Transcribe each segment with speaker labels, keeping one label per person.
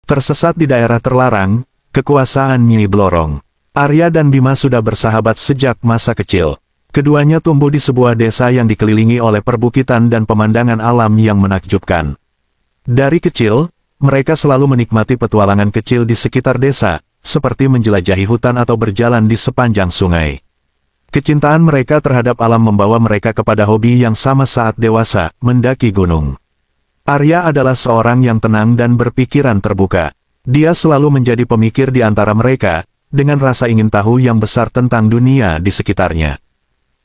Speaker 1: Tersesat di daerah terlarang, kekuasaan Nyi Blorong. Arya dan Bima sudah bersahabat sejak masa kecil. Keduanya tumbuh di sebuah desa yang dikelilingi oleh perbukitan dan pemandangan alam yang menakjubkan. Dari kecil, mereka selalu menikmati petualangan kecil di sekitar desa, seperti menjelajahi hutan atau berjalan di sepanjang sungai. Kecintaan mereka terhadap alam membawa mereka kepada hobi yang sama saat dewasa, mendaki gunung. Arya adalah seorang yang tenang dan berpikiran terbuka. Dia selalu menjadi pemikir di antara mereka, dengan rasa ingin tahu yang besar tentang dunia di sekitarnya.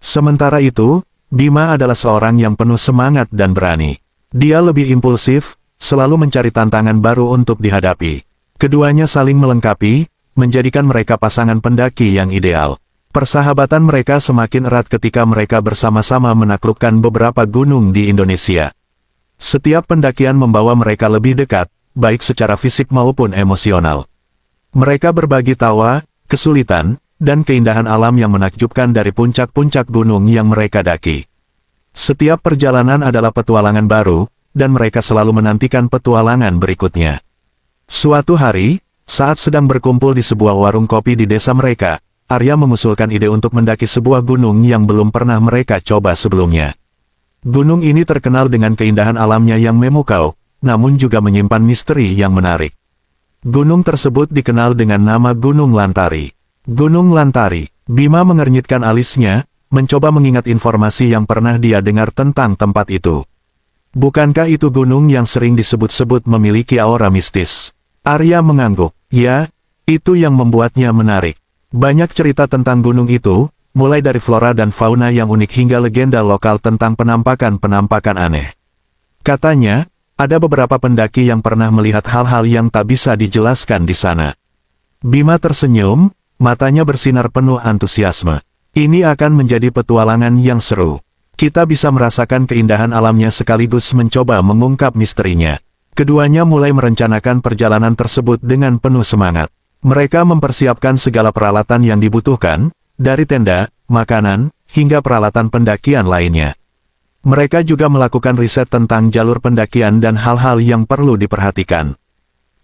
Speaker 1: Sementara itu, Bima adalah seorang yang penuh semangat dan berani. Dia lebih impulsif, selalu mencari tantangan baru untuk dihadapi. Keduanya saling melengkapi, menjadikan mereka pasangan pendaki yang ideal. Persahabatan mereka semakin erat ketika mereka bersama-sama menaklukkan beberapa gunung di Indonesia. Setiap pendakian membawa mereka lebih dekat, baik secara fisik maupun emosional. Mereka berbagi tawa, kesulitan, dan keindahan alam yang menakjubkan dari puncak-puncak gunung yang mereka daki. Setiap perjalanan adalah petualangan baru, dan mereka selalu menantikan petualangan berikutnya. Suatu hari, saat sedang berkumpul di sebuah warung kopi di desa mereka, Arya mengusulkan ide untuk mendaki sebuah gunung yang belum pernah mereka coba sebelumnya. Gunung ini terkenal dengan keindahan alamnya yang memukau, namun juga menyimpan misteri yang menarik. Gunung tersebut dikenal dengan nama Gunung Lantari. Gunung Lantari. Bima mengernyitkan alisnya, mencoba mengingat informasi yang pernah dia dengar tentang tempat itu. Bukankah itu gunung yang sering disebut-sebut memiliki aura mistis? Arya mengangguk. Ya, itu yang membuatnya menarik. Banyak cerita tentang gunung itu, mulai dari flora dan fauna yang unik hingga legenda lokal tentang penampakan-penampakan aneh. Katanya, ada beberapa pendaki yang pernah melihat hal-hal yang tak bisa dijelaskan di sana. Bima tersenyum, matanya bersinar penuh antusiasme. Ini akan menjadi petualangan yang seru. Kita bisa merasakan keindahan alamnya sekaligus mencoba mengungkap misterinya. Keduanya mulai merencanakan perjalanan tersebut dengan penuh semangat. Mereka mempersiapkan segala peralatan yang dibutuhkan, dari tenda, makanan, hingga peralatan pendakian lainnya. Mereka juga melakukan riset tentang jalur pendakian dan hal-hal yang perlu diperhatikan.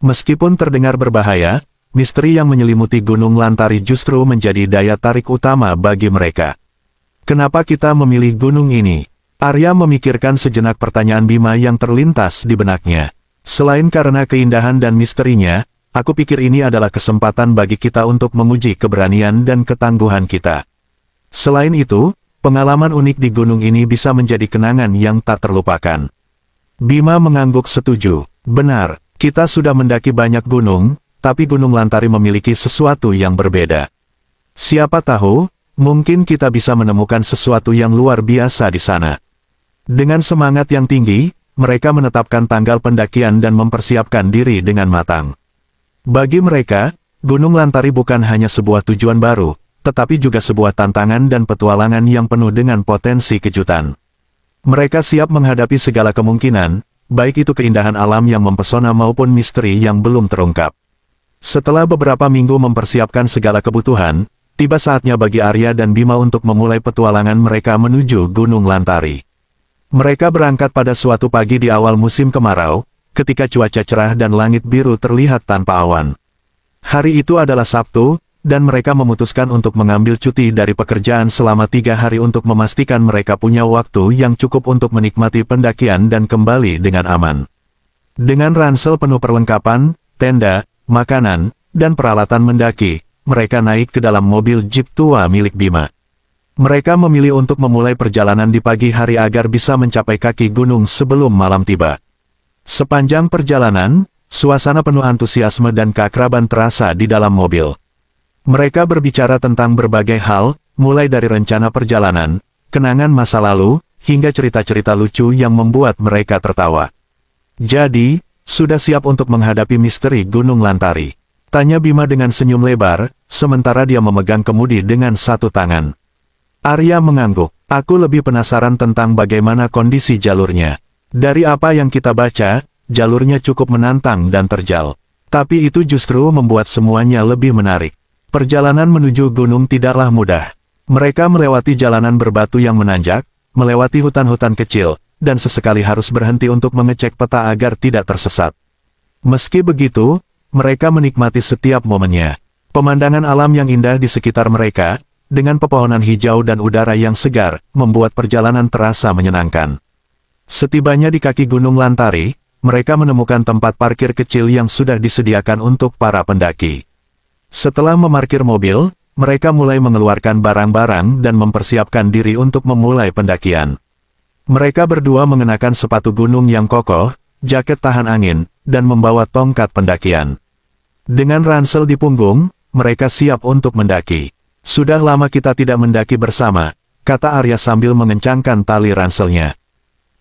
Speaker 1: Meskipun terdengar berbahaya, misteri yang menyelimuti Gunung Lantari justru menjadi daya tarik utama bagi mereka. Kenapa kita memilih gunung ini? Arya memikirkan sejenak pertanyaan Bima yang terlintas di benaknya. Selain karena keindahan dan misterinya, aku pikir ini adalah kesempatan bagi kita untuk menguji keberanian dan ketangguhan kita. Selain itu, pengalaman unik di gunung ini bisa menjadi kenangan yang tak terlupakan. Bima mengangguk setuju. Benar, kita sudah mendaki banyak gunung, tapi Gunung Lantari memiliki sesuatu yang berbeda. Siapa tahu, mungkin kita bisa menemukan sesuatu yang luar biasa di sana. Dengan semangat yang tinggi, mereka menetapkan tanggal pendakian dan mempersiapkan diri dengan matang. Bagi mereka, Gunung Lantari bukan hanya sebuah tujuan baru, tetapi juga sebuah tantangan dan petualangan yang penuh dengan potensi kejutan. Mereka siap menghadapi segala kemungkinan, baik itu keindahan alam yang mempesona maupun misteri yang belum terungkap. Setelah beberapa minggu mempersiapkan segala kebutuhan, tiba saatnya bagi Arya dan Bima untuk memulai petualangan mereka menuju Gunung Lantari. Mereka berangkat pada suatu pagi di awal musim kemarau, ketika cuaca cerah dan langit biru terlihat tanpa awan. Hari itu adalah Sabtu, dan mereka memutuskan untuk mengambil cuti dari pekerjaan selama 3 hari untuk memastikan mereka punya waktu yang cukup untuk menikmati pendakian dan kembali dengan aman. Dengan ransel penuh perlengkapan, tenda, makanan, dan peralatan mendaki, mereka naik ke dalam mobil jeep tua milik Bima. Mereka memilih untuk memulai perjalanan di pagi hari agar bisa mencapai kaki gunung sebelum malam tiba. Sepanjang perjalanan, suasana penuh antusiasme dan keakraban terasa di dalam mobil. Mereka berbicara tentang berbagai hal, mulai dari rencana perjalanan, kenangan masa lalu, hingga cerita-cerita lucu yang membuat mereka tertawa. Jadi, sudah siap untuk menghadapi misteri Gunung Lantari? Tanya Bima dengan senyum lebar, sementara dia memegang kemudi dengan satu tangan. Arya mengangguk. Aku lebih penasaran tentang bagaimana kondisi jalurnya. Dari apa yang kita baca, jalurnya cukup menantang dan terjal. Tapi itu justru membuat semuanya lebih menarik. Perjalanan menuju gunung tidaklah mudah. Mereka melewati jalanan berbatu yang menanjak, melewati hutan-hutan kecil, dan sesekali harus berhenti untuk mengecek peta agar tidak tersesat. Meski begitu, mereka menikmati setiap momennya. Pemandangan alam yang indah di sekitar mereka, dengan pepohonan hijau dan udara yang segar, membuat perjalanan terasa menyenangkan. Setibanya di kaki Gunung Lantari, mereka menemukan tempat parkir kecil yang sudah disediakan untuk para pendaki. Setelah memarkir mobil, mereka mulai mengeluarkan barang-barang dan mempersiapkan diri untuk memulai pendakian. Mereka berdua mengenakan sepatu gunung yang kokoh, jaket tahan angin, dan membawa tongkat pendakian. Dengan ransel di punggung, mereka siap untuk mendaki. Sudah lama kita tidak mendaki bersama, kata Arya sambil mengencangkan tali ranselnya.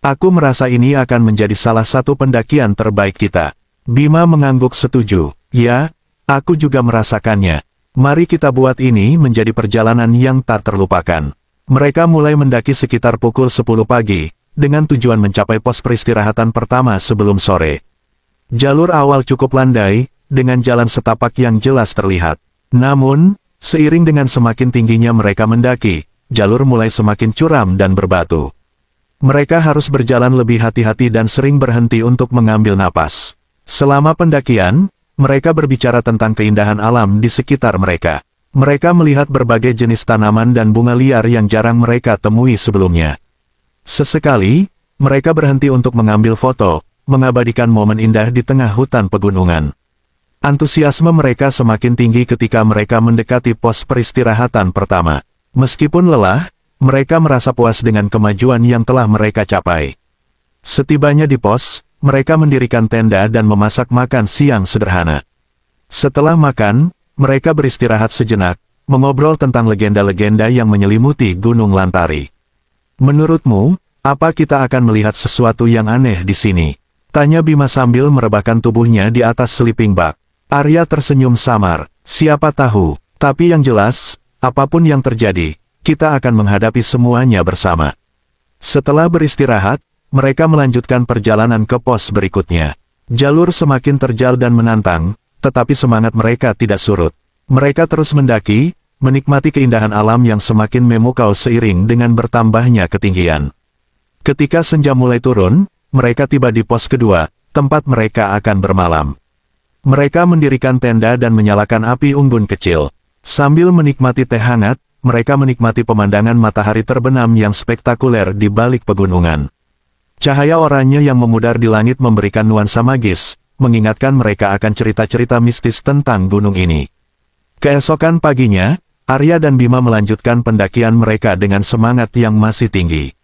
Speaker 1: Aku merasa ini akan menjadi salah satu pendakian terbaik kita. Bima mengangguk setuju. Ya, aku juga merasakannya. Mari kita buat ini menjadi perjalanan yang tak terlupakan. Mereka mulai mendaki sekitar pukul 10 pagi, dengan tujuan mencapai pos peristirahatan pertama sebelum sore. Jalur awal cukup landai, dengan jalan setapak yang jelas terlihat. Namun, seiring dengan semakin tingginya mereka mendaki, jalur mulai semakin curam dan berbatu. Mereka harus berjalan lebih hati-hati dan sering berhenti untuk mengambil napas. Selama pendakian, mereka berbicara tentang keindahan alam di sekitar mereka. Mereka melihat berbagai jenis tanaman dan bunga liar yang jarang mereka temui sebelumnya. Sesekali, mereka berhenti untuk mengambil foto, mengabadikan momen indah di tengah hutan pegunungan. Antusiasme mereka semakin tinggi ketika mereka mendekati pos peristirahatan pertama. Meskipun lelah, mereka merasa puas dengan kemajuan yang telah mereka capai. Setibanya di pos, mereka mendirikan tenda dan memasak makan siang sederhana. Setelah makan, mereka beristirahat sejenak, mengobrol tentang legenda-legenda yang menyelimuti Gunung Lantari. Menurutmu, apa kita akan melihat sesuatu yang aneh di sini? Tanya Bima sambil merebahkan tubuhnya di atas sleeping bag. Arya tersenyum samar. Siapa tahu, tapi yang jelas, apapun yang terjadi, kita akan menghadapi semuanya bersama. Setelah beristirahat, mereka melanjutkan perjalanan ke pos berikutnya. Jalur semakin terjal dan menantang, tetapi semangat mereka tidak surut. Mereka terus mendaki, menikmati keindahan alam yang semakin memukau seiring dengan bertambahnya ketinggian. Ketika senja mulai turun, mereka tiba di pos kedua, tempat mereka akan bermalam. Mereka mendirikan tenda dan menyalakan api unggun kecil. Sambil menikmati teh hangat, mereka menikmati pemandangan matahari terbenam yang spektakuler di balik pegunungan. Cahaya oranye yang memudar di langit memberikan nuansa magis, mengingatkan mereka akan cerita-cerita mistis tentang gunung ini. Keesokan paginya, Arya dan Bima melanjutkan pendakian mereka dengan semangat yang masih tinggi.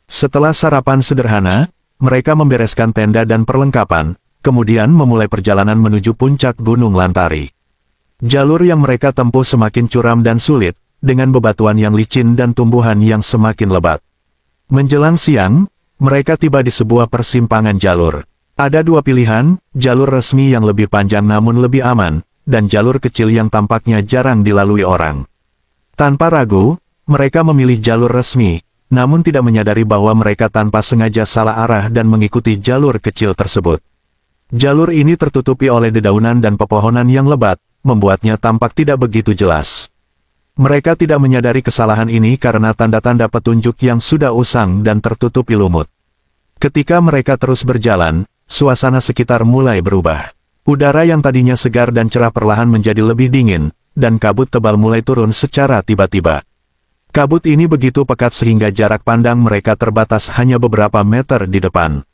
Speaker 1: Setelah sarapan sederhana, mereka membereskan tenda dan perlengkapan, kemudian memulai perjalanan menuju puncak Gunung Lantari. Jalur yang mereka tempuh semakin curam dan sulit, dengan bebatuan yang licin dan tumbuhan yang semakin lebat. Menjelang siang, mereka tiba di sebuah persimpangan jalur. Ada dua pilihan, jalur resmi yang lebih panjang namun lebih aman, dan jalur kecil yang tampaknya jarang dilalui orang. Tanpa ragu, mereka memilih jalur resmi, namun tidak menyadari bahwa mereka tanpa sengaja salah arah dan mengikuti jalur kecil tersebut. Jalur ini tertutupi oleh dedaunan dan pepohonan yang lebat, membuatnya tampak tidak begitu jelas. Mereka tidak menyadari kesalahan ini karena tanda-tanda petunjuk yang sudah usang dan tertutupi lumut. Ketika mereka terus berjalan, suasana sekitar mulai berubah. Udara yang tadinya segar dan cerah perlahan menjadi lebih dingin, dan kabut tebal mulai turun secara tiba-tiba. Kabut ini begitu pekat sehingga jarak pandang mereka terbatas hanya beberapa meter di depan.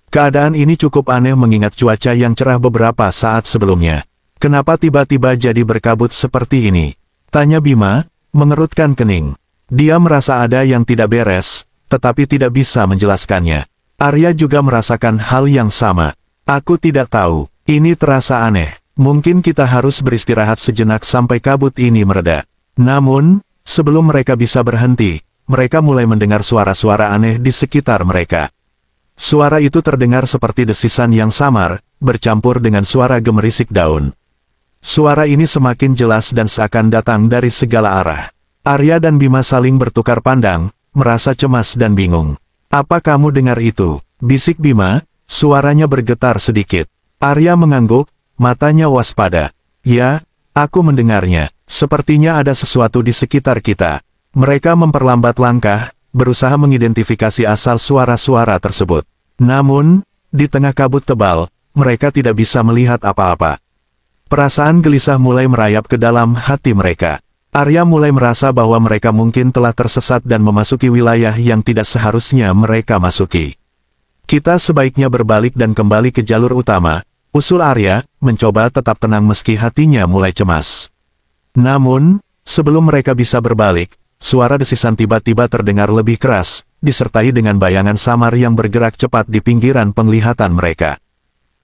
Speaker 1: Keadaan ini cukup aneh mengingat cuaca yang cerah beberapa saat sebelumnya. Kenapa tiba-tiba jadi berkabut seperti ini? Tanya Bima, mengerutkan kening. Dia merasa ada yang tidak beres, tetapi tidak bisa menjelaskannya. Arya juga merasakan hal yang sama. Aku tidak tahu, ini terasa aneh. Mungkin kita harus beristirahat sejenak sampai kabut ini mereda. Namun, sebelum mereka bisa berhenti, mereka mulai mendengar suara-suara aneh di sekitar mereka. Suara itu terdengar seperti desisan yang samar, bercampur dengan suara gemerisik daun. Suara ini semakin jelas dan seakan datang dari segala arah. Arya dan Bima saling bertukar pandang, merasa cemas dan bingung. Apa kamu dengar itu? Bisik Bima, suaranya bergetar sedikit. Arya mengangguk, matanya waspada. Ya, aku mendengarnya. Sepertinya ada sesuatu di sekitar kita. Mereka memperlambat langkah, berusaha mengidentifikasi asal suara-suara tersebut. Namun, di tengah kabut tebal, mereka tidak bisa melihat apa-apa. Perasaan gelisah mulai merayap ke dalam hati mereka. Arya mulai merasa bahwa mereka mungkin telah tersesat dan memasuki wilayah yang tidak seharusnya mereka masuki. Kita sebaiknya berbalik dan kembali ke jalur utama, usul Arya, mencoba tetap tenang meski hatinya mulai cemas. Namun, sebelum mereka bisa berbalik, suara desisan tiba-tiba terdengar lebih keras, disertai dengan bayangan samar yang bergerak cepat di pinggiran penglihatan mereka.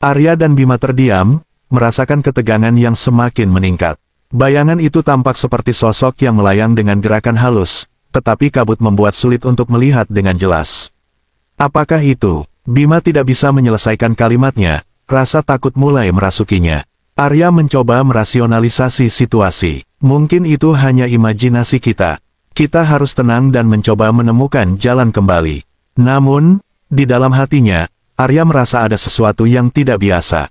Speaker 1: Arya dan Bima terdiam, merasakan ketegangan yang semakin meningkat. Bayangan itu tampak seperti sosok yang melayang dengan gerakan halus, tetapi kabut membuat sulit untuk melihat dengan jelas. Apakah itu? Bima tidak bisa menyelesaikan kalimatnya, rasa takut mulai merasukinya. Arya mencoba merasionalisasi situasi. Mungkin itu hanya imajinasi kita. Kita harus tenang dan mencoba menemukan jalan kembali. Namun, di dalam hatinya, Arya merasa ada sesuatu yang tidak biasa.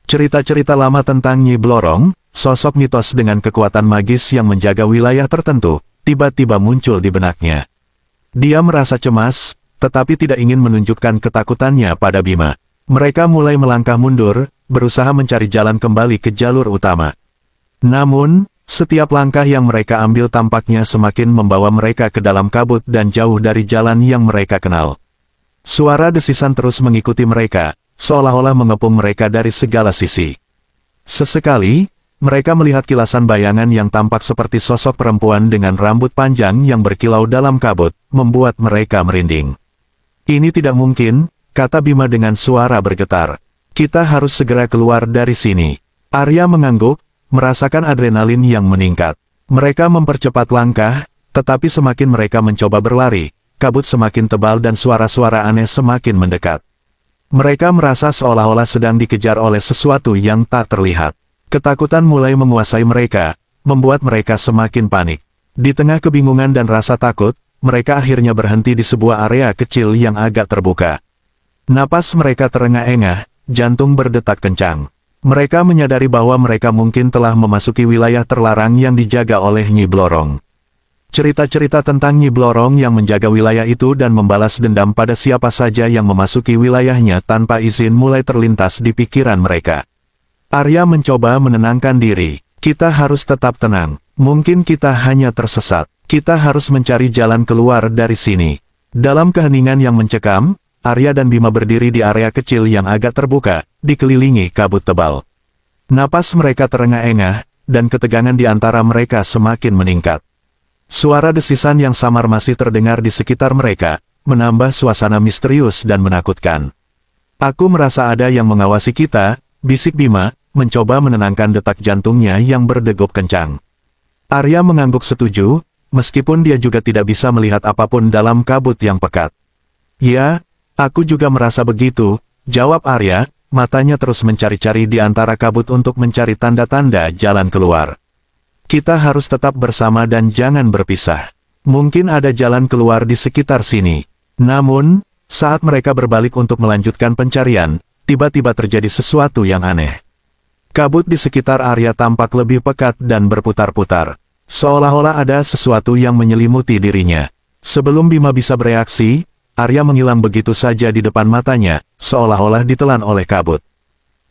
Speaker 1: Cerita-cerita lama tentang Nyi Blorong, sosok mitos dengan kekuatan magis yang menjaga wilayah tertentu, tiba-tiba muncul di benaknya. Dia merasa cemas, tetapi tidak ingin menunjukkan ketakutannya pada Bima. Mereka mulai melangkah mundur, berusaha mencari jalan kembali ke jalur utama. Namun, setiap langkah yang mereka ambil tampaknya semakin membawa mereka ke dalam kabut dan jauh dari jalan yang mereka kenal. Suara desisan terus mengikuti mereka, seolah-olah mengepung mereka dari segala sisi. Sesekali, mereka melihat kilasan bayangan yang tampak seperti sosok perempuan dengan rambut panjang yang berkilau dalam kabut, membuat mereka merinding. Ini tidak mungkin, kata Bima dengan suara bergetar. Kita harus segera keluar dari sini. Arya mengangguk, merasakan adrenalin yang meningkat. Mereka mempercepat langkah, tetapi semakin mereka mencoba berlari, kabut semakin tebal dan suara-suara aneh semakin mendekat. Mereka merasa seolah-olah sedang dikejar oleh sesuatu yang tak terlihat. Ketakutan mulai menguasai mereka, membuat mereka semakin panik. Di tengah kebingungan dan rasa takut, mereka akhirnya berhenti di sebuah area kecil yang agak terbuka. Napas mereka terengah-engah, jantung berdetak kencang. Mereka menyadari bahwa mereka mungkin telah memasuki wilayah terlarang yang dijaga oleh Nyi Blorong. Cerita-cerita tentang Nyi Blorong yang menjaga wilayah itu dan membalas dendam pada siapa saja yang memasuki wilayahnya tanpa izin mulai terlintas di pikiran mereka. Arya mencoba menenangkan diri. Kita harus tetap tenang. Mungkin kita hanya tersesat. Kita harus mencari jalan keluar dari sini. Dalam keheningan yang mencekam, Arya dan Bima berdiri di area kecil yang agak terbuka, dikelilingi kabut tebal. Napas mereka terengah-engah, dan ketegangan di antara mereka semakin meningkat. Suara desisan yang samar masih terdengar di sekitar mereka, menambah suasana misterius dan menakutkan. Aku merasa ada yang mengawasi kita, bisik Bima, mencoba menenangkan detak jantungnya yang berdegup kencang. Arya mengangguk setuju, meskipun dia juga tidak bisa melihat apapun dalam kabut yang pekat. Ya, aku juga merasa begitu, jawab Arya, matanya terus mencari-cari di antara kabut untuk mencari tanda-tanda jalan keluar. Kita harus tetap bersama dan jangan berpisah. Mungkin ada jalan keluar di sekitar sini. Namun, saat mereka berbalik untuk melanjutkan pencarian, tiba-tiba terjadi sesuatu yang aneh. Kabut di sekitar Arya tampak lebih pekat dan berputar-putar. Seolah-olah ada sesuatu yang menyelimuti dirinya. Sebelum Bima bisa bereaksi, Arya menghilang begitu saja di depan matanya, seolah-olah ditelan oleh kabut.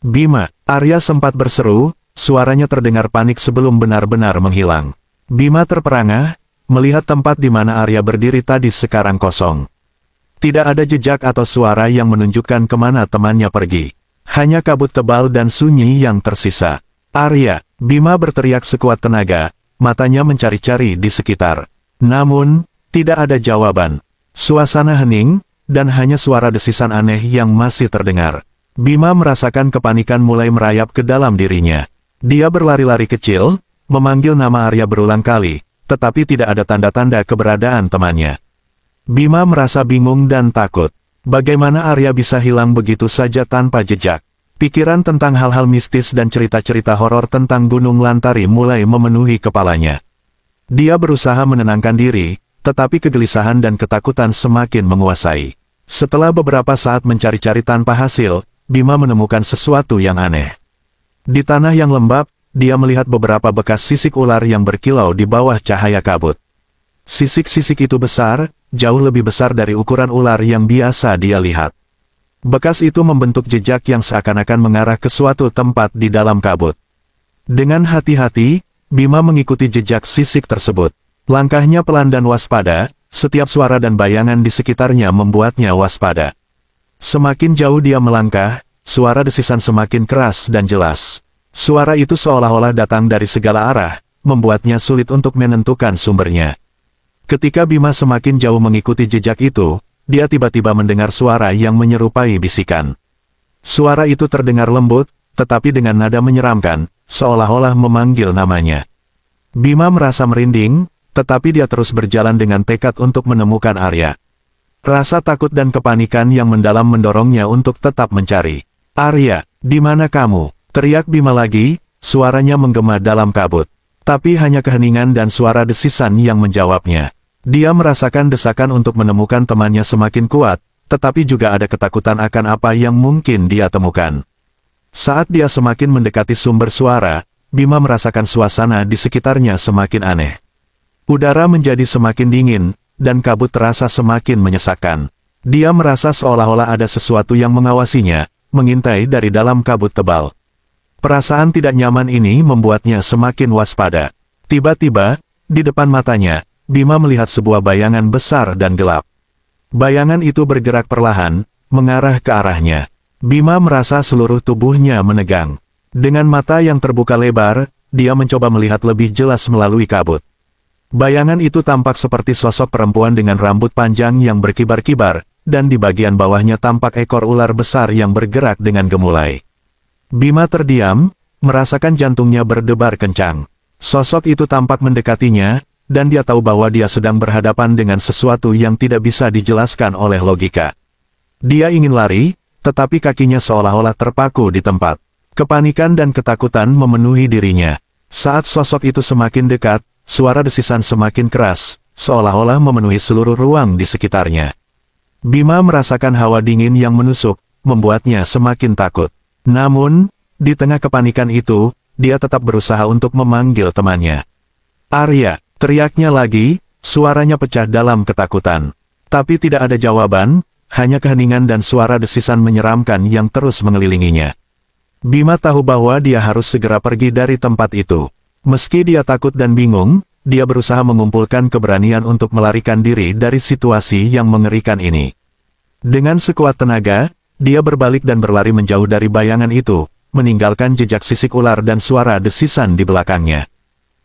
Speaker 1: Bima, Arya sempat berseru, suaranya terdengar panik sebelum benar-benar menghilang. Bima terperangah, melihat tempat di mana Arya berdiri tadi sekarang kosong. Tidak ada jejak atau suara yang menunjukkan kemana temannya pergi. Hanya kabut tebal dan sunyi yang tersisa. Arya, Bima berteriak sekuat tenaga, matanya mencari-cari di sekitar. Namun, tidak ada jawaban. Suasana hening, dan hanya suara desisan aneh yang masih terdengar. Bima merasakan kepanikan mulai merayap ke dalam dirinya. Dia berlari-lari kecil, memanggil nama Arya berulang kali, tetapi tidak ada tanda-tanda keberadaan temannya. Bima merasa bingung dan takut. Bagaimana Arya bisa hilang begitu saja tanpa jejak? Pikiran tentang hal-hal mistis dan cerita-cerita horor tentang Gunung Lantari mulai memenuhi kepalanya. Dia berusaha menenangkan diri, tetapi kegelisahan dan ketakutan semakin menguasai. Setelah beberapa saat mencari-cari tanpa hasil, Bima menemukan sesuatu yang aneh. Di tanah yang lembab, dia melihat beberapa bekas sisik ular yang berkilau di bawah cahaya kabut. Sisik-sisik itu besar, jauh lebih besar dari ukuran ular yang biasa dia lihat. Bekas itu membentuk jejak yang seakan-akan mengarah ke suatu tempat di dalam kabut. Dengan hati-hati, Bima mengikuti jejak sisik tersebut. Langkahnya pelan dan waspada, setiap suara dan bayangan di sekitarnya membuatnya waspada. Semakin jauh dia melangkah, suara desisan semakin keras dan jelas. Suara itu seolah-olah datang dari segala arah, membuatnya sulit untuk menentukan sumbernya. Ketika Bima semakin jauh mengikuti jejak itu, dia tiba-tiba mendengar suara yang menyerupai bisikan. Suara itu terdengar lembut, tetapi dengan nada menyeramkan, seolah-olah memanggil namanya. Bima merasa merinding, tetapi dia terus berjalan dengan tekad untuk menemukan Arya. Rasa takut dan kepanikan yang mendalam mendorongnya untuk tetap mencari. "Arya, di mana kamu?" teriak Bima lagi, suaranya menggema dalam kabut. Tapi hanya keheningan dan suara desisan yang menjawabnya. Dia merasakan desakan untuk menemukan temannya semakin kuat, tetapi juga ada ketakutan akan apa yang mungkin dia temukan. Saat dia semakin mendekati sumber suara, Bima merasakan suasana di sekitarnya semakin aneh. Udara menjadi semakin dingin, dan kabut terasa semakin menyesakkan. Dia merasa seolah-olah ada sesuatu yang mengawasinya, mengintai dari dalam kabut tebal. Perasaan tidak nyaman ini membuatnya semakin waspada. Tiba-tiba, di depan matanya, Bima melihat sebuah bayangan besar dan gelap. Bayangan itu bergerak perlahan, mengarah ke arahnya. Bima merasa seluruh tubuhnya menegang. Dengan mata yang terbuka lebar, dia mencoba melihat lebih jelas melalui kabut. Bayangan itu tampak seperti sosok perempuan dengan rambut panjang yang berkibar-kibar, dan di bagian bawahnya tampak ekor ular besar yang bergerak dengan gemulai. Bima terdiam, merasakan jantungnya berdebar kencang. Sosok itu tampak mendekatinya, dan dia tahu bahwa dia sedang berhadapan dengan sesuatu yang tidak bisa dijelaskan oleh logika. Dia ingin lari, tetapi kakinya seolah-olah terpaku di tempat. Kepanikan dan ketakutan memenuhi dirinya. Saat sosok itu semakin dekat, suara desisan semakin keras, seolah-olah memenuhi seluruh ruang di sekitarnya. Bima merasakan hawa dingin yang menusuk, membuatnya semakin takut. Namun, di tengah kepanikan itu, dia tetap berusaha untuk memanggil temannya. "Arya!" teriaknya lagi, suaranya pecah dalam ketakutan. Tapi tidak ada jawaban, hanya keheningan dan suara desisan menyeramkan yang terus mengelilinginya. Bima tahu bahwa dia harus segera pergi dari tempat itu. Meski dia takut dan bingung, dia berusaha mengumpulkan keberanian untuk melarikan diri dari situasi yang mengerikan ini. Dengan sekuat tenaga, dia berbalik dan berlari menjauh dari bayangan itu, meninggalkan jejak sisik ular dan suara desisan di belakangnya.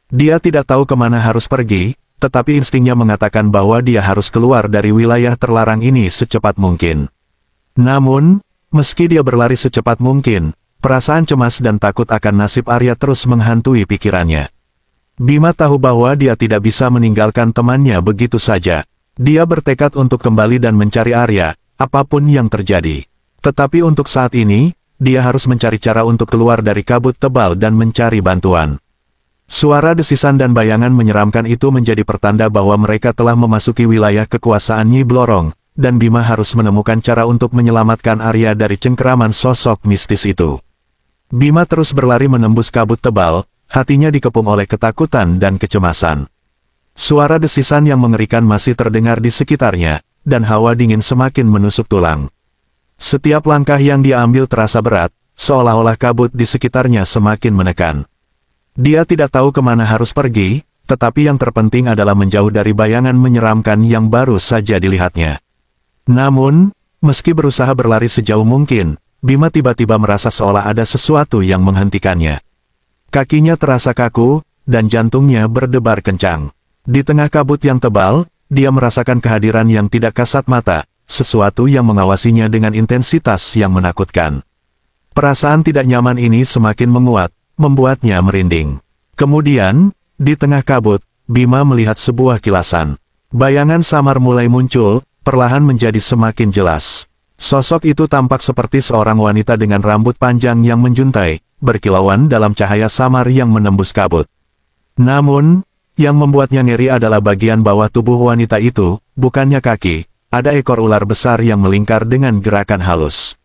Speaker 1: Dia tidak tahu kemana harus pergi, tetapi instingnya mengatakan bahwa dia harus keluar dari wilayah terlarang ini secepat mungkin. Namun, meski dia berlari secepat mungkin, perasaan cemas dan takut akan nasib Arya terus menghantui pikirannya. Bima tahu bahwa dia tidak bisa meninggalkan temannya begitu saja. Dia bertekad untuk kembali dan mencari Arya, apapun yang terjadi. Tetapi untuk saat ini, dia harus mencari cara untuk keluar dari kabut tebal dan mencari bantuan. Suara desisan dan bayangan menyeramkan itu menjadi pertanda bahwa mereka telah memasuki wilayah kekuasaan Nyi Blorong, dan Bima harus menemukan cara untuk menyelamatkan Arya dari cengkeraman sosok mistis itu. Bima terus berlari menembus kabut tebal, hatinya dikepung oleh ketakutan dan kecemasan. Suara desisan yang mengerikan masih terdengar di sekitarnya, dan hawa dingin semakin menusuk tulang. Setiap langkah yang dia ambil terasa berat, seolah-olah kabut di sekitarnya semakin menekan. Dia tidak tahu kemana harus pergi, tetapi yang terpenting adalah menjauh dari bayangan menyeramkan yang baru saja dilihatnya. Namun, meski berusaha berlari sejauh mungkin, Bima tiba-tiba merasa seolah ada sesuatu yang menghentikannya. Kakinya terasa kaku, dan jantungnya berdebar kencang. Di tengah kabut yang tebal, dia merasakan kehadiran yang tidak kasat mata, sesuatu yang mengawasinya dengan intensitas yang menakutkan. Perasaan tidak nyaman ini semakin menguat, membuatnya merinding. Kemudian, di tengah kabut, Bima melihat sebuah kilasan. Bayangan samar mulai muncul, perlahan menjadi semakin jelas. Sosok itu tampak seperti seorang wanita dengan rambut panjang yang menjuntai, berkilauan dalam cahaya samar yang menembus kabut. Namun, yang membuatnya ngeri adalah bagian bawah tubuh wanita itu, bukannya kaki, ada ekor ular besar yang melingkar dengan gerakan halus.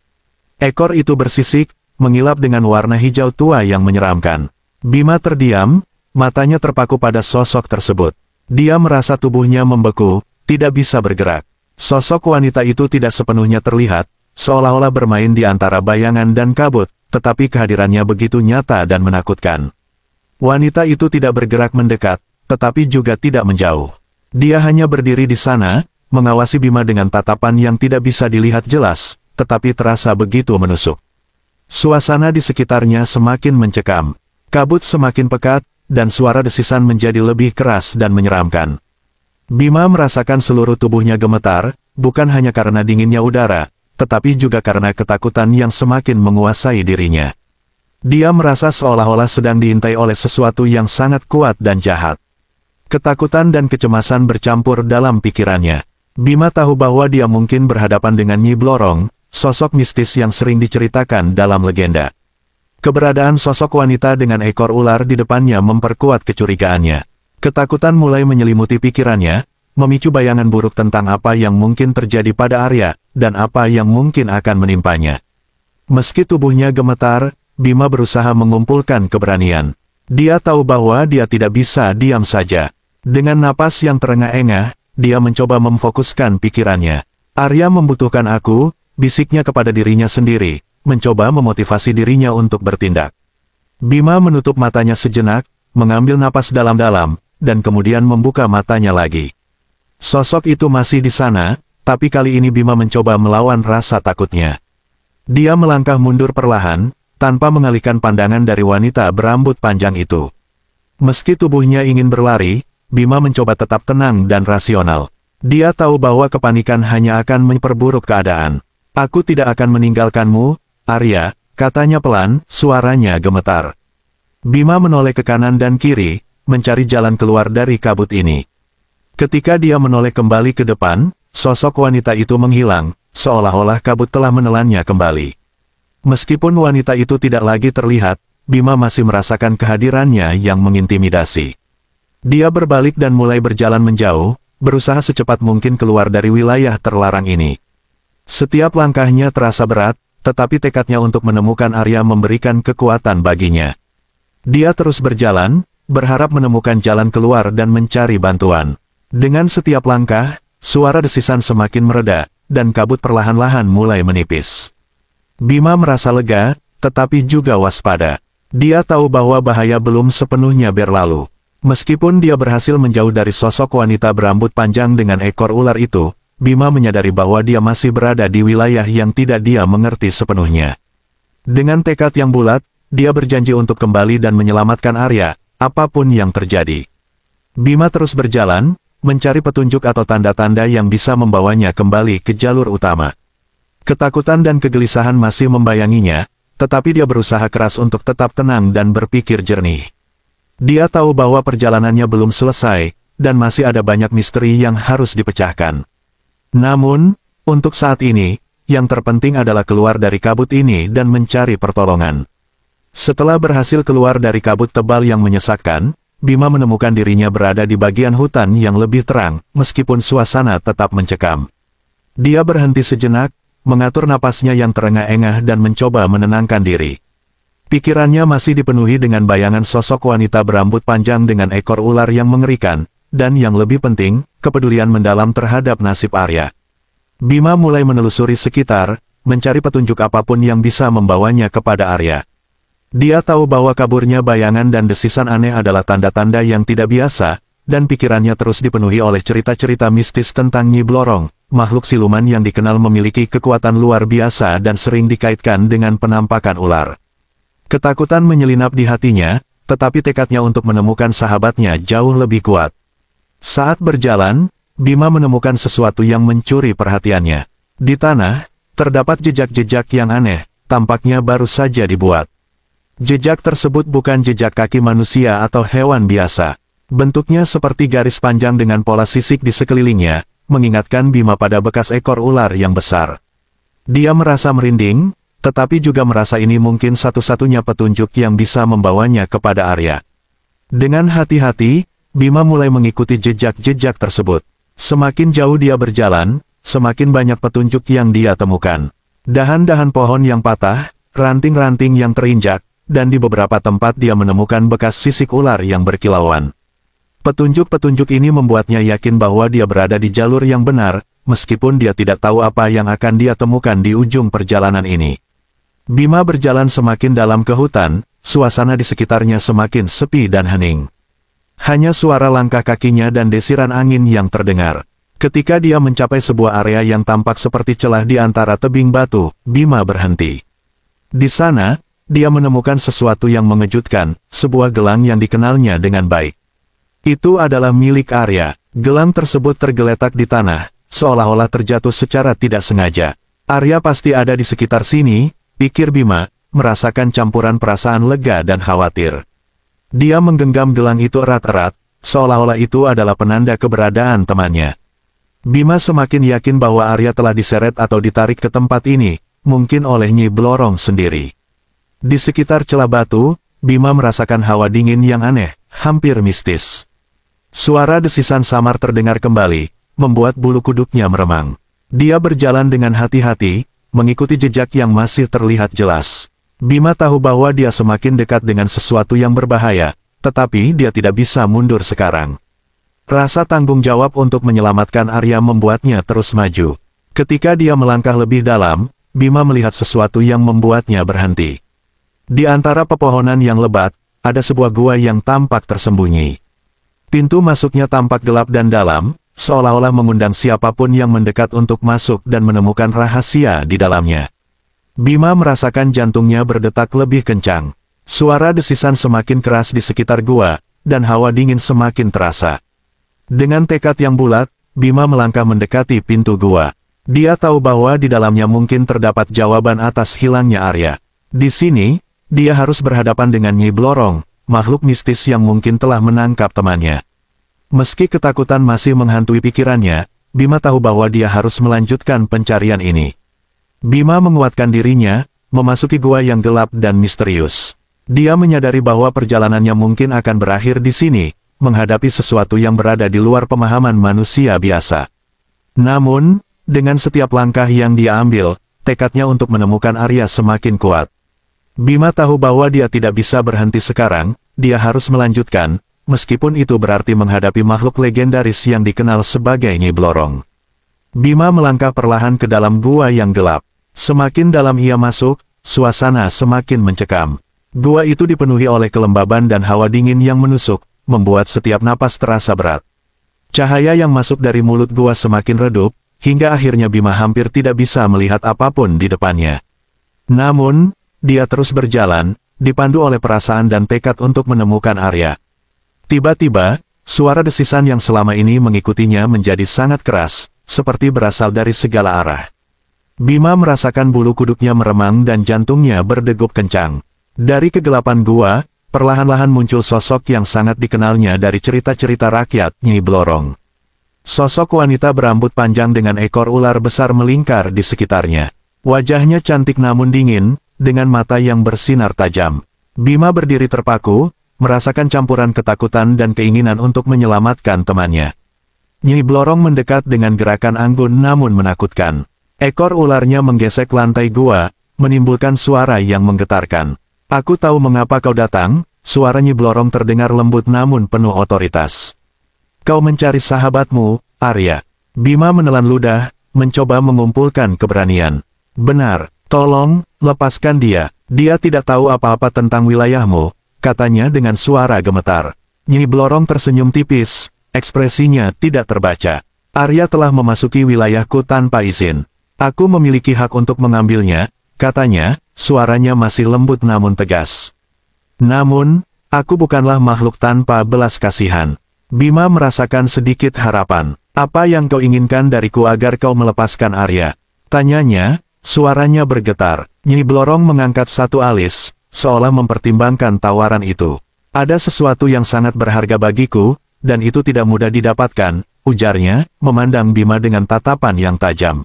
Speaker 1: Ekor itu bersisik, mengilap dengan warna hijau tua yang menyeramkan. Bima terdiam, matanya terpaku pada sosok tersebut. Dia merasa tubuhnya membeku, tidak bisa bergerak. Sosok wanita itu tidak sepenuhnya terlihat, seolah-olah bermain di antara bayangan dan kabut, tetapi kehadirannya begitu nyata dan menakutkan. Wanita itu tidak bergerak mendekat, tetapi juga tidak menjauh. Dia hanya berdiri di sana, mengawasi Bima dengan tatapan yang tidak bisa dilihat jelas, tetapi terasa begitu menusuk. Suasana di sekitarnya semakin mencekam. Kabut semakin pekat, dan suara desisan menjadi lebih keras dan menyeramkan. Bima merasakan seluruh tubuhnya gemetar, bukan hanya karena dinginnya udara, tetapi juga karena ketakutan yang semakin menguasai dirinya. Dia merasa seolah-olah sedang diintai oleh sesuatu yang sangat kuat dan jahat. Ketakutan dan kecemasan bercampur dalam pikirannya. Bima tahu bahwa dia mungkin berhadapan dengan Nyi Blorong, sosok mistis yang sering diceritakan dalam legenda. Keberadaan sosok wanita dengan ekor ular di depannya memperkuat kecurigaannya. Ketakutan mulai menyelimuti pikirannya, memicu bayangan buruk tentang apa yang mungkin terjadi pada Arya, dan apa yang mungkin akan menimpanya. Meski tubuhnya gemetar, Bima berusaha mengumpulkan keberanian. Dia tahu bahwa dia tidak bisa diam saja. Dengan napas yang terengah-engah, dia mencoba memfokuskan pikirannya. Arya membutuhkan aku, bisiknya kepada dirinya sendiri, mencoba memotivasi dirinya untuk bertindak. Bima menutup matanya sejenak, mengambil napas dalam-dalam, dan kemudian membuka matanya lagi. Sosok itu masih di sana, tapi kali ini Bima mencoba melawan rasa takutnya. Dia melangkah mundur perlahan, tanpa mengalihkan pandangan dari wanita berambut panjang itu. Meski tubuhnya ingin berlari, Bima mencoba tetap tenang dan rasional. Dia tahu bahwa kepanikan hanya akan memperburuk keadaan. Aku tidak akan meninggalkanmu, Arya, katanya pelan, suaranya gemetar. Bima menoleh ke kanan dan kiri, mencari jalan keluar dari kabut ini. Ketika dia menoleh kembali ke depan, sosok wanita itu menghilang, seolah-olah kabut telah menelannya kembali. Meskipun wanita itu tidak lagi terlihat, Bima masih merasakan kehadirannya yang mengintimidasi. Dia berbalik dan mulai berjalan menjauh, berusaha secepat mungkin keluar dari wilayah terlarang ini. Setiap langkahnya terasa berat, tetapi tekadnya untuk menemukan Arya memberikan kekuatan baginya. Dia terus berjalan, berharap menemukan jalan keluar dan mencari bantuan. Dengan setiap langkah, suara desisan semakin mereda, dan kabut perlahan-lahan mulai menipis. Bima merasa lega, tetapi juga waspada. Dia tahu bahwa bahaya belum sepenuhnya berlalu. Meskipun dia berhasil menjauh dari sosok wanita berambut panjang dengan ekor ular itu, Bima menyadari bahwa dia masih berada di wilayah yang tidak dia mengerti sepenuhnya. Dengan tekad yang bulat, dia berjanji untuk kembali dan menyelamatkan Arya, apapun yang terjadi. Bima terus berjalan, mencari petunjuk atau tanda-tanda yang bisa membawanya kembali ke jalur utama. Ketakutan dan kegelisahan masih membayanginya, tetapi dia berusaha keras untuk tetap tenang dan berpikir jernih. Dia tahu bahwa perjalanannya belum selesai, dan masih ada banyak misteri yang harus dipecahkan. Namun, untuk saat ini, yang terpenting adalah keluar dari kabut ini dan mencari pertolongan. Setelah berhasil keluar dari kabut tebal yang menyesakkan, Bima menemukan dirinya berada di bagian hutan yang lebih terang, meskipun suasana tetap mencekam. Dia berhenti sejenak, mengatur napasnya yang terengah-engah dan mencoba menenangkan diri. Pikirannya masih dipenuhi dengan bayangan sosok wanita berambut panjang dengan ekor ular yang mengerikan, dan yang lebih penting, kepedulian mendalam terhadap nasib Arya. Bima mulai menelusuri sekitar, mencari petunjuk apapun yang bisa membawanya kepada Arya. Dia tahu bahwa kaburnya bayangan dan desisan aneh adalah tanda-tanda yang tidak biasa, dan pikirannya terus dipenuhi oleh cerita-cerita mistis tentang Nyi Blorong, makhluk siluman yang dikenal memiliki kekuatan luar biasa dan sering dikaitkan dengan penampakan ular. Ketakutan menyelinap di hatinya, tetapi tekadnya untuk menemukan sahabatnya jauh lebih kuat. Saat berjalan, Bima menemukan sesuatu yang mencuri perhatiannya. Di tanah, terdapat jejak-jejak yang aneh, tampaknya baru saja dibuat. Jejak tersebut bukan jejak kaki manusia atau hewan biasa. Bentuknya seperti garis panjang dengan pola sisik di sekelilingnya, mengingatkan Bima pada bekas ekor ular yang besar. Dia merasa merinding, tetapi juga merasa ini mungkin satu-satunya petunjuk yang bisa membawanya kepada Arya. Dengan hati-hati, Bima mulai mengikuti jejak-jejak tersebut. Semakin jauh dia berjalan, semakin banyak petunjuk yang dia temukan. Dahan-dahan pohon yang patah, ranting-ranting yang terinjak, dan di beberapa tempat dia menemukan bekas sisik ular yang berkilauan. Petunjuk-petunjuk ini membuatnya yakin bahwa dia berada di jalur yang benar, meskipun dia tidak tahu apa yang akan dia temukan di ujung perjalanan ini. Bima berjalan semakin dalam ke hutan, suasana di sekitarnya semakin sepi dan hening. Hanya suara langkah kakinya dan desiran angin yang terdengar. Ketika dia mencapai sebuah area yang tampak seperti celah di antara tebing batu, Bima berhenti. Di sana, dia menemukan sesuatu yang mengejutkan, sebuah gelang yang dikenalnya dengan baik. Itu adalah milik Arya. Gelang tersebut tergeletak di tanah, seolah-olah terjatuh secara tidak sengaja. Arya pasti ada di sekitar sini, pikir Bima, merasakan campuran perasaan lega dan khawatir. Dia menggenggam gelang itu erat-erat, seolah-olah itu adalah penanda keberadaan temannya. Bima semakin yakin bahwa Arya telah diseret atau ditarik ke tempat ini, mungkin oleh Nyi Blorong sendiri. Di sekitar celah batu, Bima merasakan hawa dingin yang aneh, hampir mistis. Suara desisan samar terdengar kembali, membuat bulu kuduknya meremang. Dia berjalan dengan hati-hati, mengikuti jejak yang masih terlihat jelas. Bima tahu bahwa dia semakin dekat dengan sesuatu yang berbahaya, tetapi dia tidak bisa mundur sekarang. Rasa tanggung jawab untuk menyelamatkan Arya membuatnya terus maju. Ketika dia melangkah lebih dalam, Bima melihat sesuatu yang membuatnya berhenti. Di antara pepohonan yang lebat, ada sebuah gua yang tampak tersembunyi. Pintu masuknya tampak gelap dan dalam, seolah-olah mengundang siapapun yang mendekat untuk masuk dan menemukan rahasia di dalamnya. Bima merasakan jantungnya berdetak lebih kencang. Suara desisan semakin keras di sekitar gua, dan hawa dingin semakin terasa. Dengan tekad yang bulat, Bima melangkah mendekati pintu gua. Dia tahu bahwa di dalamnya mungkin terdapat jawaban atas hilangnya Arya. Di sini, dia harus berhadapan dengan Nyi Blorong, makhluk mistis yang mungkin telah menangkap temannya. Meski ketakutan masih menghantui pikirannya, Bima tahu bahwa dia harus melanjutkan pencarian ini. Bima menguatkan dirinya, memasuki gua yang gelap dan misterius. Dia menyadari bahwa perjalanannya mungkin akan berakhir di sini, menghadapi sesuatu yang berada di luar pemahaman manusia biasa. Namun, dengan setiap langkah yang dia ambil, tekadnya untuk menemukan Arya semakin kuat. Bima tahu bahwa dia tidak bisa berhenti sekarang, dia harus melanjutkan, meskipun itu berarti menghadapi makhluk legendaris yang dikenal sebagai Nyi Blorong. Bima melangkah perlahan ke dalam gua yang gelap. Semakin dalam ia masuk, suasana semakin mencekam. Gua itu dipenuhi oleh kelembaban dan hawa dingin yang menusuk, membuat setiap napas terasa berat. Cahaya yang masuk dari mulut gua semakin redup, hingga akhirnya Bima hampir tidak bisa melihat apapun di depannya. Namun, dia terus berjalan, dipandu oleh perasaan dan tekad untuk menemukan Arya. Tiba-tiba, suara desisan yang selama ini mengikutinya menjadi sangat keras, seperti berasal dari segala arah. Bima merasakan bulu kuduknya meremang dan jantungnya berdegup kencang. Dari kegelapan gua, perlahan-lahan muncul sosok yang sangat dikenalnya dari cerita-cerita rakyat, Nyi Blorong. Sosok wanita berambut panjang dengan ekor ular besar melingkar di sekitarnya. Wajahnya cantik namun dingin, dengan mata yang bersinar tajam. Bima berdiri terpaku, merasakan campuran ketakutan dan keinginan untuk menyelamatkan temannya. Nyi Blorong mendekat dengan gerakan anggun namun menakutkan. Ekor ularnya menggesek lantai gua, menimbulkan suara yang menggetarkan. "Aku tahu mengapa kau datang," suara Nyi Blorong terdengar lembut namun penuh otoritas. "Kau mencari sahabatmu, Arya." Bima menelan ludah, mencoba mengumpulkan keberanian. "Benar, tolong, lepaskan dia. Dia tidak tahu apa-apa tentang wilayahmu," katanya dengan suara gemetar. Nyi Blorong tersenyum tipis, ekspresinya tidak terbaca. "Arya telah memasuki wilayahku tanpa izin. Aku memiliki hak untuk mengambilnya," katanya, suaranya masih lembut namun tegas. "Namun, aku bukanlah makhluk tanpa belas kasihan." Bima merasakan sedikit harapan. "Apa yang kau inginkan dariku agar kau melepaskan Arya?" tanyanya, suaranya bergetar. Nyi Blorong mengangkat satu alis, seolah mempertimbangkan tawaran itu. "Ada sesuatu yang sangat berharga bagiku, dan itu tidak mudah didapatkan," ujarnya, memandang Bima dengan tatapan yang tajam.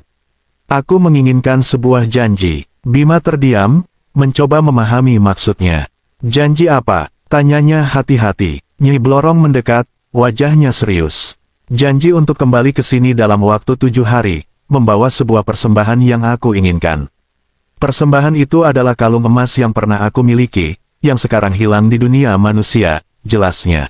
Speaker 1: "Aku menginginkan sebuah janji." Bima terdiam, mencoba memahami maksudnya. "Janji apa?" tanyanya hati-hati. Nyi Blorong mendekat, wajahnya serius. "Janji untuk kembali ke sini dalam waktu 7 hari, membawa sebuah persembahan yang aku inginkan. Persembahan itu adalah kalung emas yang pernah aku miliki, yang sekarang hilang di dunia manusia," jelasnya.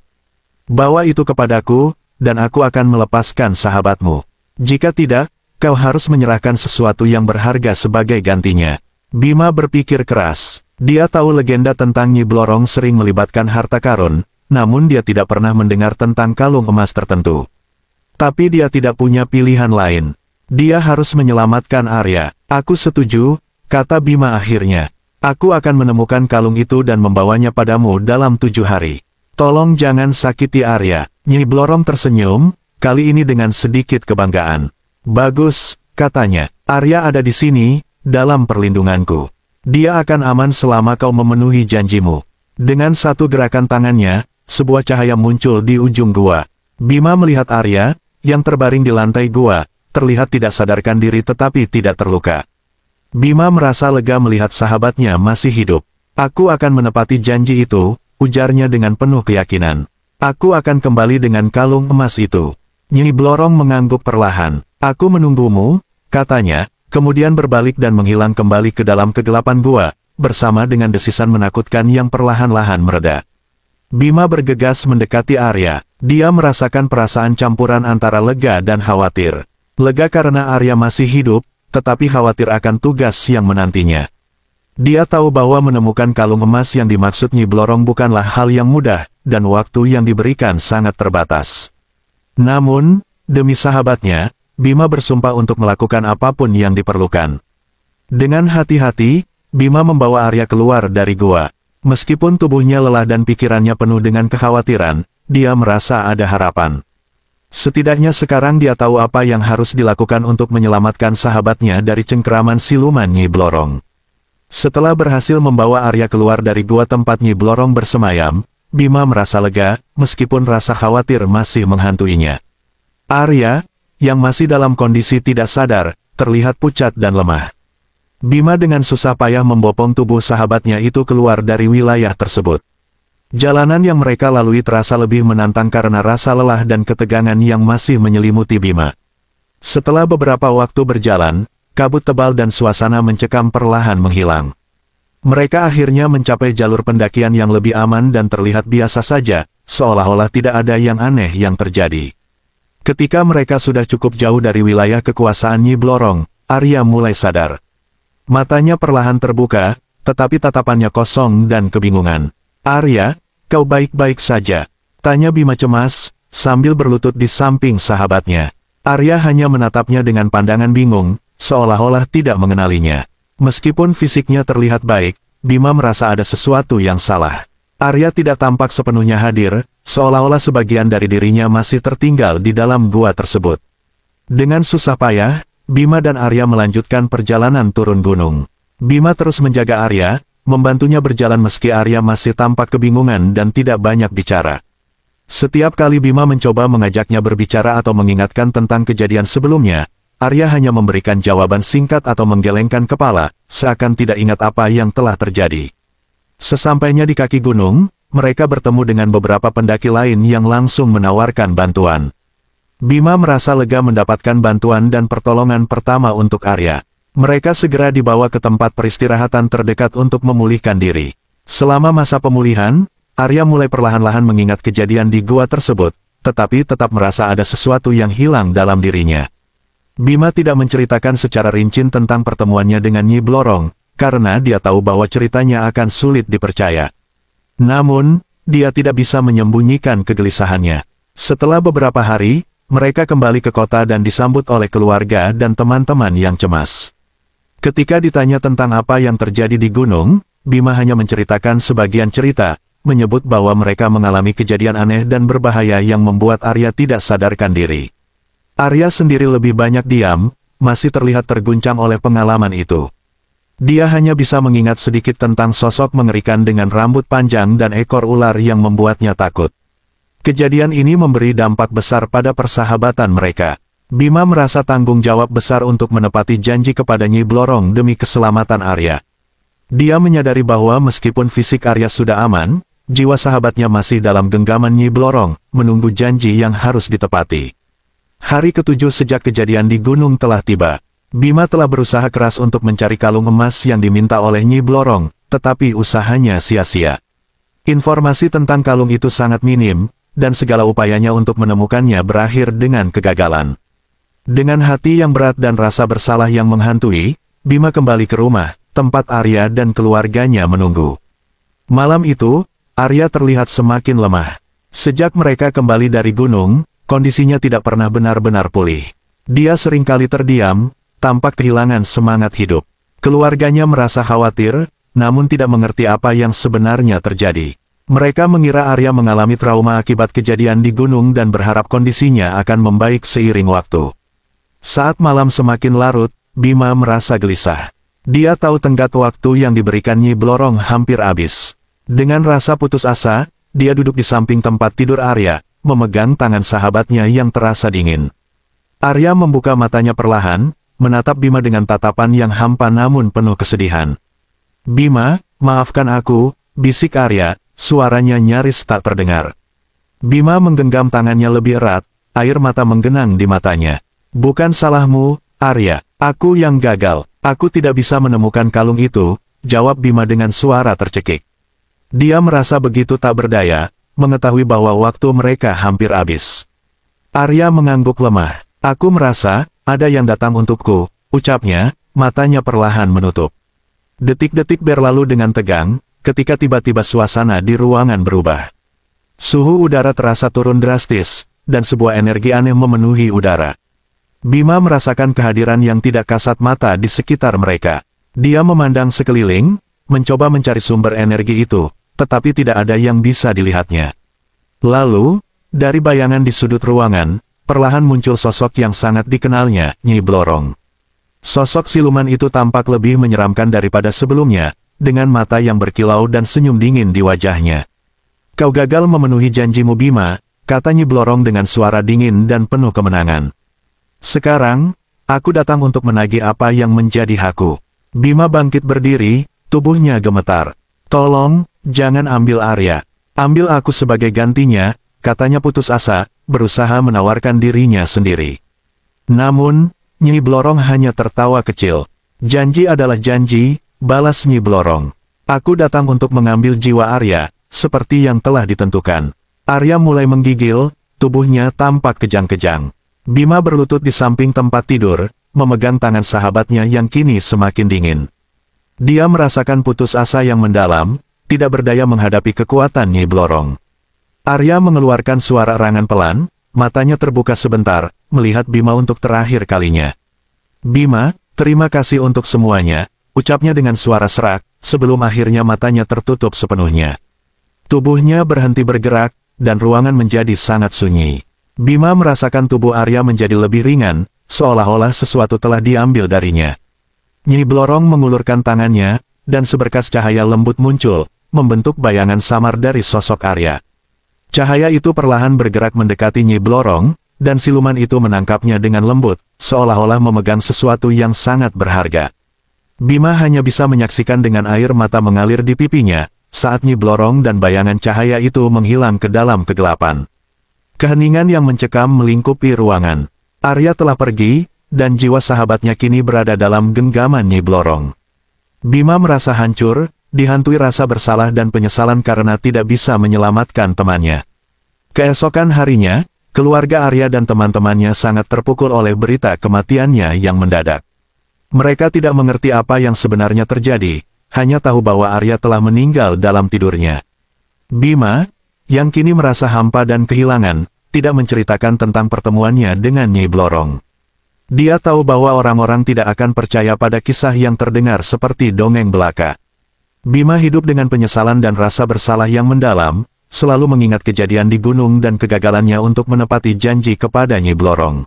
Speaker 1: "Bawa itu kepadaku, dan aku akan melepaskan sahabatmu. Jika tidak, kau harus menyerahkan sesuatu yang berharga sebagai gantinya." Bima berpikir keras. Dia tahu legenda tentang Nyi Blorong sering melibatkan harta karun, namun dia tidak pernah mendengar tentang kalung emas tertentu. Tapi dia tidak punya pilihan lain. Dia harus menyelamatkan Arya. Aku setuju, kata Bima akhirnya. Aku akan menemukan kalung itu dan membawanya padamu dalam 7 hari. Tolong jangan sakiti Arya. Nyi Blorong tersenyum, kali ini dengan sedikit kebanggaan. Bagus, katanya. Arya ada di sini, dalam perlindunganku. Dia akan aman selama kau memenuhi janjimu. Dengan satu gerakan tangannya, sebuah cahaya muncul di ujung gua. Bima melihat Arya, yang terbaring di lantai gua, terlihat tidak sadarkan diri tetapi tidak terluka. Bima merasa lega melihat sahabatnya masih hidup. Aku akan menepati janji itu, ujarnya dengan penuh keyakinan. Aku akan kembali dengan kalung emas itu. Nyi Blorong mengangguk perlahan. Aku menunggumu, katanya. Kemudian berbalik dan menghilang kembali ke dalam kegelapan gua, bersama dengan desisan menakutkan yang perlahan-lahan mereda. Bima bergegas mendekati Arya. Dia merasakan perasaan campuran antara lega dan khawatir. Lega karena Arya masih hidup, tetapi khawatir akan tugas yang menantinya. Dia tahu bahwa menemukan kalung emas yang dimaksud Nyi Blorong bukanlah hal yang mudah, dan waktu yang diberikan sangat terbatas. Namun, demi sahabatnya, Bima bersumpah untuk melakukan apapun yang diperlukan. Dengan hati-hati, Bima membawa Arya keluar dari gua. Meskipun tubuhnya lelah dan pikirannya penuh dengan kekhawatiran, dia merasa ada harapan. Setidaknya sekarang dia tahu apa yang harus dilakukan untuk menyelamatkan sahabatnya dari cengkeraman siluman Nyi Blorong. Setelah berhasil membawa Arya keluar dari gua tempat Nyi Blorong bersemayam, Bima merasa lega, meskipun rasa khawatir masih menghantuinya. Arya, yang masih dalam kondisi tidak sadar, terlihat pucat dan lemah. Bima dengan susah payah membopong tubuh sahabatnya itu keluar dari wilayah tersebut. Jalanan yang mereka lalui terasa lebih menantang karena rasa lelah dan ketegangan yang masih menyelimuti Bima. Setelah beberapa waktu berjalan, kabut tebal dan suasana mencekam perlahan menghilang. Mereka akhirnya mencapai jalur pendakian yang lebih aman dan terlihat biasa saja, seolah-olah tidak ada yang aneh yang terjadi. Ketika mereka sudah cukup jauh dari wilayah kekuasaan Nyi Blorong, Arya mulai sadar. Matanya perlahan terbuka, tetapi tatapannya kosong dan kebingungan. Arya, kau baik-baik saja? Tanya Bima cemas, sambil berlutut di samping sahabatnya. Arya hanya menatapnya dengan pandangan bingung, seolah-olah tidak mengenalinya. Meskipun fisiknya terlihat baik, Bima merasa ada sesuatu yang salah. Arya tidak tampak sepenuhnya hadir, seolah-olah sebagian dari dirinya masih tertinggal di dalam gua tersebut. Dengan susah payah, Bima dan Arya melanjutkan perjalanan turun gunung. Bima terus menjaga Arya, membantunya berjalan meski Arya masih tampak kebingungan dan tidak banyak bicara. Setiap kali Bima mencoba mengajaknya berbicara atau mengingatkan tentang kejadian sebelumnya, Arya hanya memberikan jawaban singkat atau menggelengkan kepala, seakan tidak ingat apa yang telah terjadi. Sesampainya di kaki gunung, mereka bertemu dengan beberapa pendaki lain yang langsung menawarkan bantuan. Bima merasa lega mendapatkan bantuan dan pertolongan pertama untuk Arya. Mereka segera dibawa ke tempat peristirahatan terdekat untuk memulihkan diri. Selama masa pemulihan, Arya mulai perlahan-lahan mengingat kejadian di gua tersebut, tetapi tetap merasa ada sesuatu yang hilang dalam dirinya. Bima tidak menceritakan secara rinci tentang pertemuannya dengan Nyi Blorong, karena dia tahu bahwa ceritanya akan sulit dipercaya. Namun, dia tidak bisa menyembunyikan kegelisahannya. Setelah beberapa hari, mereka kembali ke kota dan disambut oleh keluarga dan teman-teman yang cemas. Ketika ditanya tentang apa yang terjadi di gunung, Bima hanya menceritakan sebagian cerita, menyebut bahwa mereka mengalami kejadian aneh dan berbahaya yang membuat Arya tidak sadarkan diri. Arya sendiri lebih banyak diam, masih terlihat terguncang oleh pengalaman itu. Dia hanya bisa mengingat sedikit tentang sosok mengerikan dengan rambut panjang dan ekor ular yang membuatnya takut. Kejadian ini memberi dampak besar pada persahabatan mereka. Bima merasa tanggung jawab besar untuk menepati janji kepada Nyi Blorong demi keselamatan Arya. Dia menyadari bahwa meskipun fisik Arya sudah aman, jiwa sahabatnya masih dalam genggaman Nyi Blorong, menunggu janji yang harus ditepati. Hari ke-7 sejak kejadian di gunung telah tiba. Bima telah berusaha keras untuk mencari kalung emas yang diminta oleh Nyi Blorong, tetapi usahanya sia-sia. Informasi tentang kalung itu sangat minim, dan segala upayanya untuk menemukannya berakhir dengan kegagalan. Dengan hati yang berat dan rasa bersalah yang menghantui, Bima kembali ke rumah, tempat Arya dan keluarganya menunggu. Malam itu, Arya terlihat semakin lemah. Sejak mereka kembali dari gunung, kondisinya tidak pernah benar-benar pulih. Dia seringkali terdiam, tampak kehilangan semangat hidup. Keluarganya merasa khawatir, namun tidak mengerti apa yang sebenarnya terjadi. Mereka mengira Arya mengalami trauma akibat kejadian di gunung dan berharap kondisinya akan membaik seiring waktu. Saat malam semakin larut, Bima merasa gelisah. Dia tahu tenggat waktu yang diberikan Nyi Blorong hampir habis. Dengan rasa putus asa, dia duduk di samping tempat tidur Arya, memegang tangan sahabatnya yang terasa dingin. Arya membuka matanya perlahan, menatap Bima dengan tatapan yang hampa namun penuh kesedihan. "Bima, maafkan aku," bisik Arya, suaranya nyaris tak terdengar. Bima menggenggam tangannya lebih erat, air mata menggenang di matanya. "Bukan salahmu, Arya, aku yang gagal. Aku tidak bisa menemukan kalung itu," jawab Bima dengan suara tercekik. Dia merasa begitu tak berdaya, mengetahui bahwa waktu mereka hampir habis. Arya mengangguk lemah. "Aku merasa, ada yang datang untukku," ucapnya, matanya perlahan menutup. Detik-detik berlalu dengan tegang, ketika tiba-tiba suasana di ruangan berubah. Suhu udara terasa turun drastis, dan sebuah energi aneh memenuhi udara. Bima merasakan kehadiran yang tidak kasat mata di sekitar mereka. Dia memandang sekeliling, mencoba mencari sumber energi itu, tetapi tidak ada yang bisa dilihatnya. Lalu, dari bayangan di sudut ruangan, perlahan muncul sosok yang sangat dikenalnya, Nyi Blorong. Sosok siluman itu tampak lebih menyeramkan daripada sebelumnya, dengan mata yang berkilau dan senyum dingin di wajahnya. "Kau gagal memenuhi janjimu Bima," kata Nyi Blorong dengan suara dingin dan penuh kemenangan. "Sekarang, aku datang untuk menagih apa yang menjadi hakku." Bima bangkit berdiri, tubuhnya gemetar. "Tolong, jangan ambil Arya. Ambil aku sebagai gantinya," katanya putus asa, berusaha menawarkan dirinya sendiri. Namun, Nyi Blorong hanya tertawa kecil. "Janji adalah janji," balas Nyi Blorong. "Aku datang untuk mengambil jiwa Arya, seperti yang telah ditentukan." Arya mulai menggigil, tubuhnya tampak kejang-kejang. Bima berlutut di samping tempat tidur, memegang tangan sahabatnya yang kini semakin dingin. Dia merasakan putus asa yang mendalam, tidak berdaya menghadapi kekuatan Nyi Blorong. Arya mengeluarkan suara erangan pelan, matanya terbuka sebentar, melihat Bima untuk terakhir kalinya. "Bima, terima kasih untuk semuanya," ucapnya dengan suara serak, sebelum akhirnya matanya tertutup sepenuhnya. Tubuhnya berhenti bergerak, dan ruangan menjadi sangat sunyi. Bima merasakan tubuh Arya menjadi lebih ringan, seolah-olah sesuatu telah diambil darinya. Nyi Blorong mengulurkan tangannya, dan seberkas cahaya lembut muncul, membentuk bayangan samar dari sosok Arya. Cahaya itu perlahan bergerak mendekati Nyi Blorong, dan siluman itu menangkapnya dengan lembut, seolah-olah memegang sesuatu yang sangat berharga. Bima hanya bisa menyaksikan dengan air mata mengalir di pipinya, saat Nyi Blorong dan bayangan cahaya itu menghilang ke dalam kegelapan. Keheningan yang mencekam melingkupi ruangan. Arya telah pergi, dan jiwa sahabatnya kini berada dalam genggaman Nyi Blorong. Bima merasa hancur, dihantui rasa bersalah dan penyesalan karena tidak bisa menyelamatkan temannya. Keesokan harinya, keluarga Arya dan teman-temannya sangat terpukul oleh berita kematiannya yang mendadak. Mereka tidak mengerti apa yang sebenarnya terjadi, hanya tahu bahwa Arya telah meninggal dalam tidurnya. Bima, yang kini merasa hampa dan kehilangan, tidak menceritakan tentang pertemuannya dengan Nyi Blorong. Dia tahu bahwa orang-orang tidak akan percaya pada kisah yang terdengar seperti dongeng belaka. Bima hidup dengan penyesalan dan rasa bersalah yang mendalam, selalu mengingat kejadian di gunung dan kegagalannya untuk menepati janji kepada Nyi Blorong.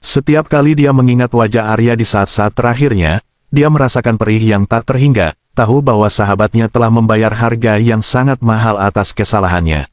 Speaker 1: Setiap kali dia mengingat wajah Arya di saat-saat terakhirnya, dia merasakan perih yang tak terhingga, tahu bahwa sahabatnya telah membayar harga yang sangat mahal atas kesalahannya.